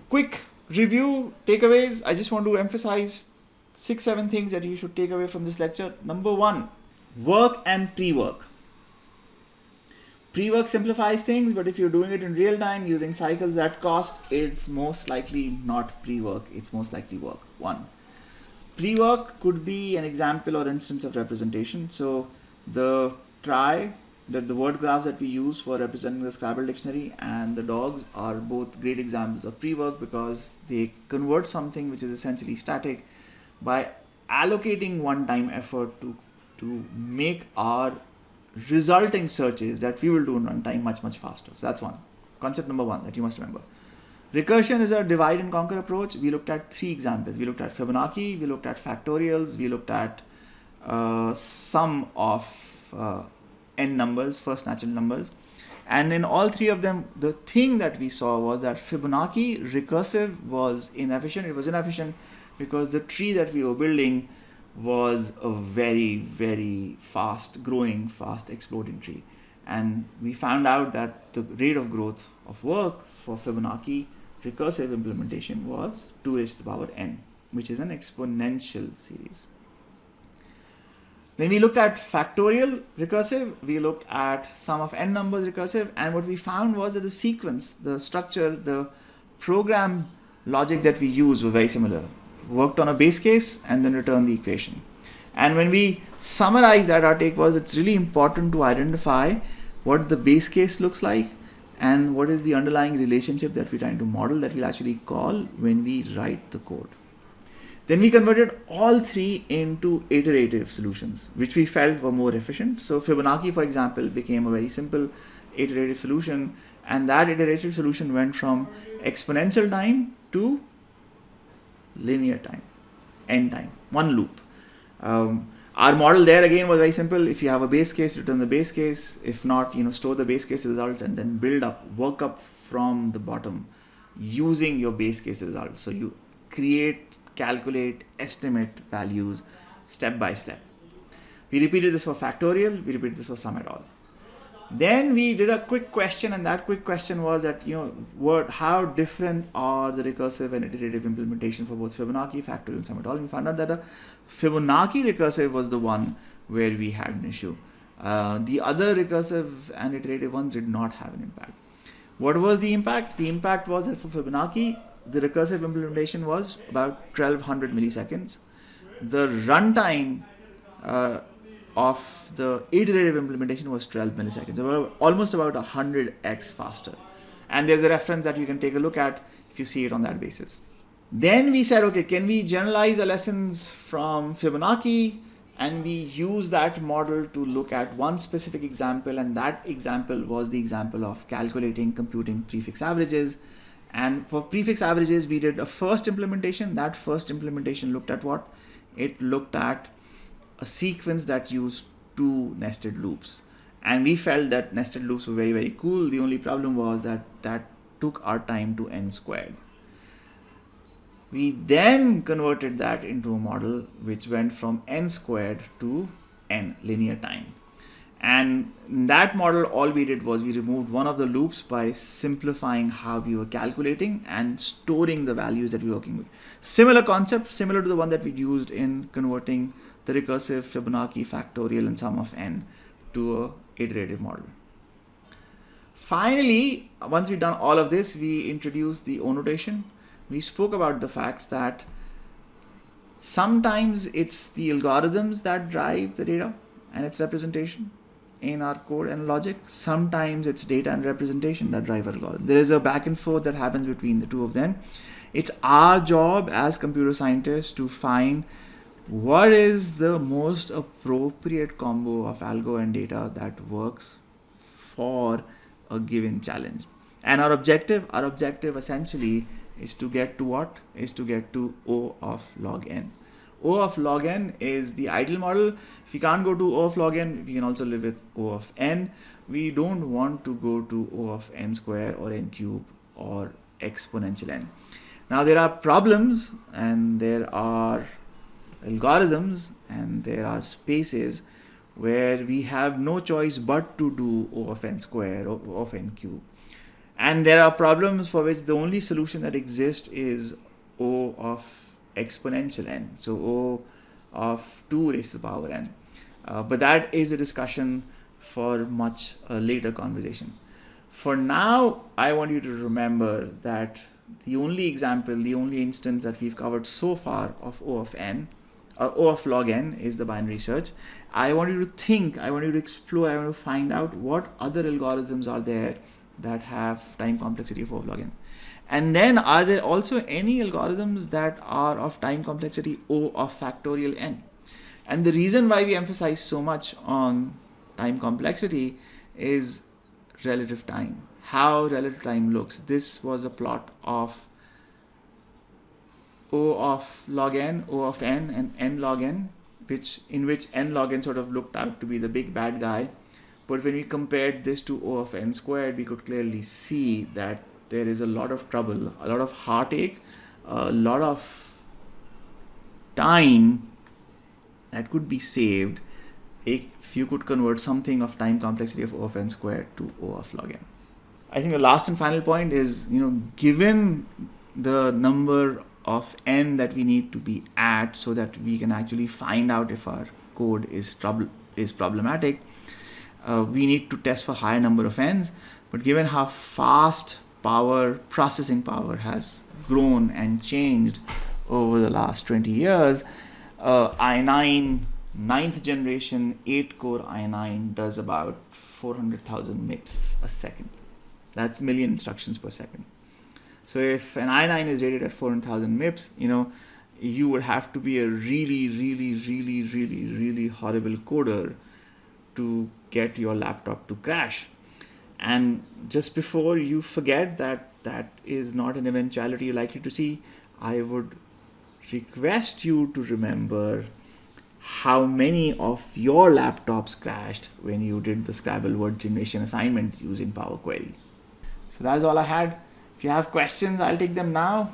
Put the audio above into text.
quick review, takeaways. I just want to emphasize 6-7 things that you should take away from this lecture. Number 1, work and pre-work. Pre-work simplifies things, but if you're doing it in real time using cycles that cost, it's most likely not pre-work, it's most likely work. 1. Pre-work could be an example or instance of representation. So the word graphs that we use for representing the Scrabble dictionary and the dogs are both great examples of pre-work, because they convert something which is essentially static by allocating one-time effort to make our resulting searches that we will do in runtime much faster. So that's one. Concept number 1 that you must remember. Recursion is a divide and conquer approach. We looked at 3 examples. We looked at Fibonacci, we looked at factorials, we looked at sum of n numbers, first natural numbers. And in all 3 of them, the thing that we saw was that Fibonacci recursive was inefficient. It was inefficient because the tree that we were building was a very fast growing, fast exploding tree. And we found out that the rate of growth of work for Fibonacci recursive implementation was 2 raised to the power n, which is an exponential series. Then we looked at factorial recursive, we looked at sum of n numbers recursive, and what we found was that the sequence, the structure, the program logic that we used were very similar. Worked on a base case and then returned the equation. And when we summarize that, our take was it's really important to identify what the base case looks like and what is the underlying relationship that we're trying to model that we'll actually call when we write the code. Then we converted all 3 into iterative solutions, which we felt were more efficient. So Fibonacci, for example, became a very simple iterative solution, and that iterative solution went from exponential time to linear time, n time, one loop. Our model there again was very simple. If you have a base case, return the base case. If not, store the base case results and then work up from the bottom using your base case results. So you create, calculate, estimate values step by step. We repeated this for factorial, we repeated this for sum at all. Then we did a quick question, and that quick question was that, how different are the recursive and iterative implementation for both Fibonacci, factorial, and sum at all? And we found out that the Fibonacci recursive was the one where we had an issue. The other recursive and iterative ones did not have an impact. What was the impact? The impact was that for Fibonacci, the recursive implementation was about 1200 milliseconds. The runtime of the iterative implementation was 12 milliseconds, so almost about 100x faster. And there's a reference that you can take a look at if you see it on that basis. Then we said, okay, can we generalize the lessons from Fibonacci? And we use that model to look at one specific example, and that example was the example of computing prefix averages. And for prefix averages, we did a first implementation. That first implementation looked at what? It looked at a sequence that used 2 nested loops. And we felt that nested loops were very cool. The only problem was that took our time to n squared. We then converted that into a model which went from n squared to n, linear time. And in that model, all we did was we removed one of the loops by simplifying how we were calculating and storing the values that we were working with. Similar concept, similar to the one that we used in converting the recursive, Fibonacci, factorial, and sum of n to a iterative model. Finally, once we've done all of this, we introduced the O notation. We spoke about the fact that sometimes it's the algorithms that drive the data and its representation in our code and logic. Sometimes it's data and representation that drive our algorithm. There is a back and forth that happens between the two of them. It's our job as computer scientists to find what is the most appropriate combo of algo and data that works for a given challenge. And our objective essentially is to get to what? Is to get to O of log n. O of log n is the ideal model. If we can't go to O of log n, we can also live with O of n. We don't want to go to O of n square or n cube or exponential n. Now there are problems and there are algorithms and there are spaces where we have no choice but to do O of n square or O of n cube. And there are problems for which the only solution that exists is O of exponential n. So O of 2 raised to the power n. But that is a discussion for much later conversation. For now, I want you to remember that the only example, the only instance that we've covered so far of O of n, O of log n is the binary search. I want you to think, I want you to explore, I want to find out what other algorithms are there that have time complexity of O of log n. And then are there also any algorithms that are of time complexity O of factorial n? And the reason why we emphasize so much on time complexity is relative time. How relative time looks. This was a plot of O of log n, O of n, and n log n, in which n log n sort of looked out to be the big bad guy. But when we compared this to O of n squared, we could clearly see that there is a lot of trouble, a lot of heartache, a lot of time that could be saved if you could convert something of time complexity of O of n squared to O of log n. I think the last and final point is, given the number of n that we need to be at so that we can actually find out if our code is problematic, we need to test for higher number of n's. But given how fast processing power has grown and changed over the last 20 years, i9 9th generation 8-core i9 does about 400,000 MIPS a second. That's million instructions per second. So if an i9 is rated at 400,000 MIPS, you would have to be a really horrible coder to get your laptop to crash. And just before you forget that that is not an eventuality you're likely to see, I would request you to remember how many of your laptops crashed when you did the Scrabble word generation assignment using Power Query. So that's all I had. If you have questions, I'll take them now.